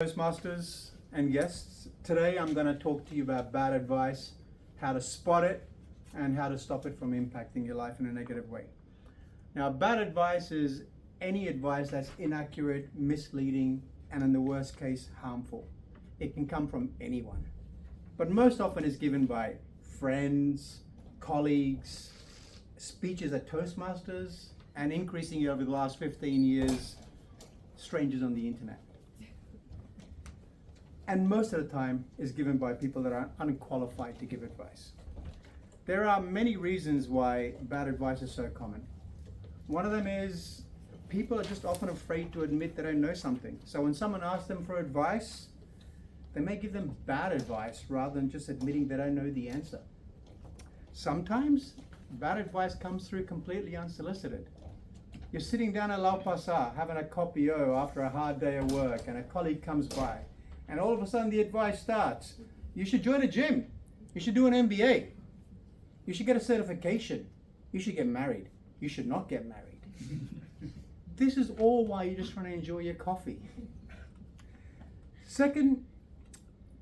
Toastmasters and guests. Today I'm going to talk to you about bad advice, how to spot it, and how to stop it from impacting your life in a negative way. Now, bad advice is any advice that's inaccurate, misleading, and in the worst case, harmful. It can come from anyone, but most often is given by friends, colleagues, speeches at Toastmasters, and increasingly over the last 15 years, strangers on the internet. And most of the time is given by people that are unqualified to give advice. There are many reasons why bad advice is so common. One of them is people are just often afraid to admit they don't know something. So when someone asks them for advice, they may give them bad advice rather than just admitting they don't know the answer. Sometimes bad advice comes through completely unsolicited. You're sitting down at Lau Pa Sat having a kopi o after a hard day of work, and a colleague comes by. And all of a sudden the advice starts. You should join a gym. You should do an MBA. You should get a certification. You should get married. You should not get married. This is all while you're just trying to enjoy your coffee. Second,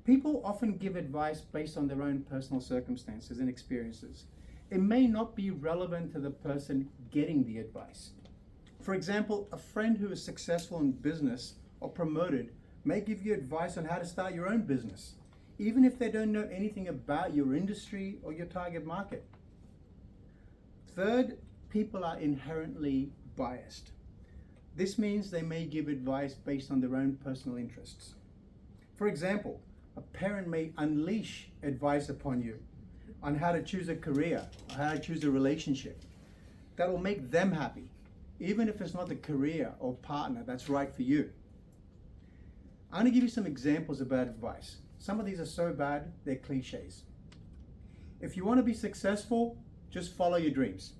people often give advice based on their own personal circumstances and experiences. It may not be relevant to the person getting the advice. For example, a friend who is successful in business or promoted may give you advice on how to start your own business, even if they don't know anything about your industry or your target market. Third, people are inherently biased. This means they may give advice based on their own personal interests. For example, a parent may unleash advice upon you on how to choose a career, or how to choose a relationship that will make them happy, even if it's not the career or partner that's right for you. I'm going to give you some examples of bad advice. Some of these are so bad, they're cliches. If you want to be successful, just follow your dreams.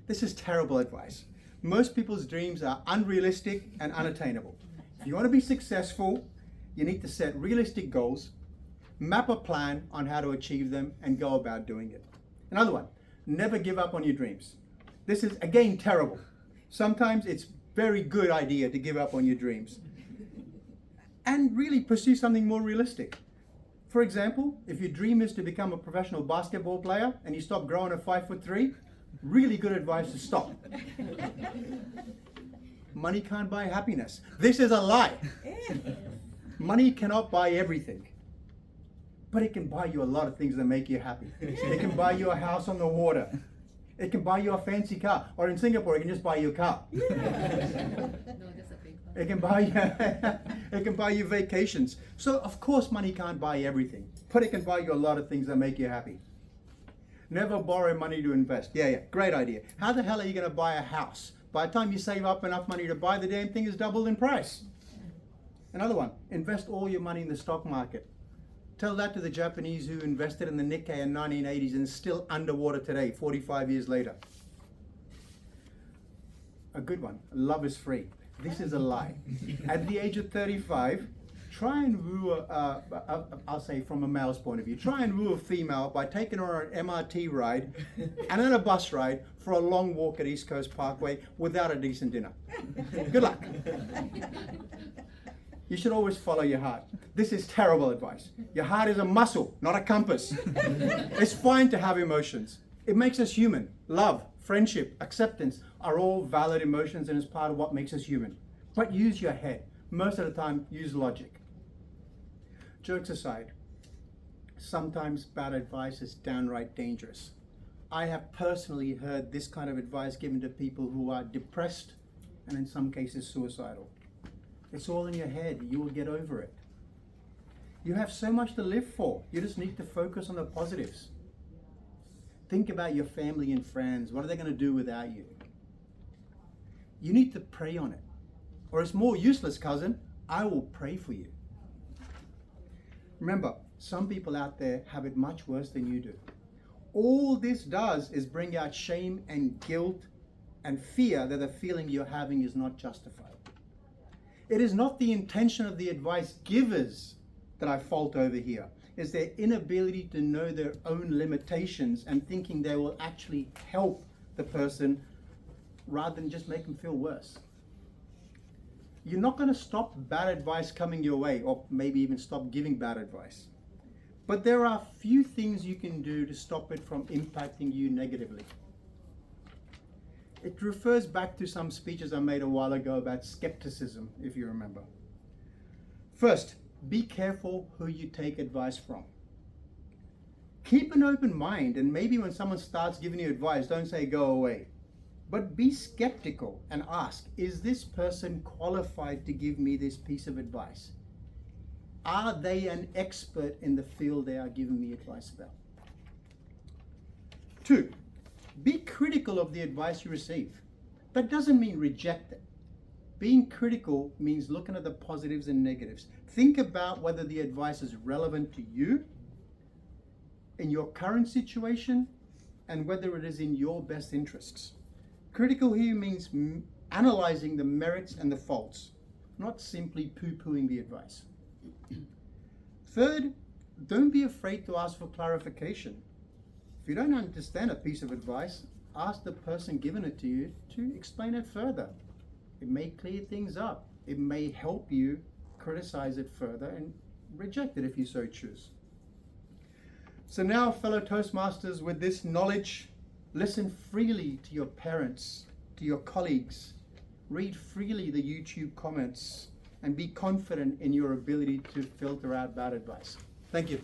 This is terrible advice. Most people's dreams are unrealistic and unattainable. If you want to be successful, you need to set realistic goals, map a plan on how to achieve them, and go about doing it. Another one, never give up on your dreams. This is, again, terrible. Sometimes it's a very good idea to give up on your dreams and really pursue something more realistic. For example, if your dream is to become a professional basketball player and you stop growing at 5'3", really good advice to stop. Money can't buy happiness. This is a lie. Money cannot buy everything, but it can buy you a lot of things that make you happy. It can buy you a house on the water. It can buy you a fancy car, or in Singapore, it can just buy you a car. It can buy you vacations. So of course money can't buy everything, but it can buy you a lot of things that make you happy. Never borrow money to invest. Yeah, great idea. How the hell are you going to buy a house? By the time you save up enough money to buy, the damn thing is doubled in price. Another one, invest all your money in the stock market. Tell that to the Japanese who invested in the Nikkei in 1980s and still underwater today, 45 years later. A good one, love is free. This is a lie. At the age of 35, try and woo, I'll say from a male's point of view, try and woo a female by taking her on an MRT ride and then a bus ride for a long walk at East Coast Parkway without a decent dinner. Good luck. You should always follow your heart. This is terrible advice. Your heart is a muscle, not a compass. It's fine to have emotions. It makes us human. Love, friendship, acceptance are all valid emotions and is part of what makes us human. But use your head. Most of the time, use logic. Jokes aside, sometimes bad advice is downright dangerous. I have personally heard this kind of advice given to people who are depressed and in some cases suicidal. It's all in your head. You will get over it. You have so much to live for. You just need to focus on the positives. Think about your family and friends. What are they going to do without you? You need to pray on it. Or it's more useless, cousin. I will pray for you. Remember, some people out there have it much worse than you do. All this does is bring out shame and guilt and fear that the feeling you're having is not justified. It is not the intention of the advice givers that I fault over here. It's their inability to know their own limitations and thinking they will actually help the person rather than just make them feel worse. You're not going to stop bad advice coming your way, or maybe even stop giving bad advice. But there are few things you can do to stop it from impacting you negatively. It refers back to some speeches I made a while ago about skepticism, if you remember. First, be careful who you take advice from. Keep an open mind, and maybe when someone starts giving you advice, don't say go away. But be skeptical and ask, is this person qualified to give me this piece of advice? Are they an expert in the field they are giving me advice about? 2, be critical of the advice you receive. That doesn't mean reject it. Being critical means looking at the positives and negatives. Think about whether the advice is relevant to you, in your current situation, and whether it is in your best interests. Critical here means analyzing the merits and the faults, not simply poo-pooing the advice. Third, don't be afraid to ask for clarification. If you don't understand a piece of advice, ask the person giving it to you to explain it further. It may clear things up. It may help you criticize it further and reject it if you so choose. So now, fellow Toastmasters, with this knowledge, listen freely to your parents, to your colleagues, read freely the YouTube comments, and be confident in your ability to filter out bad advice. Thank you.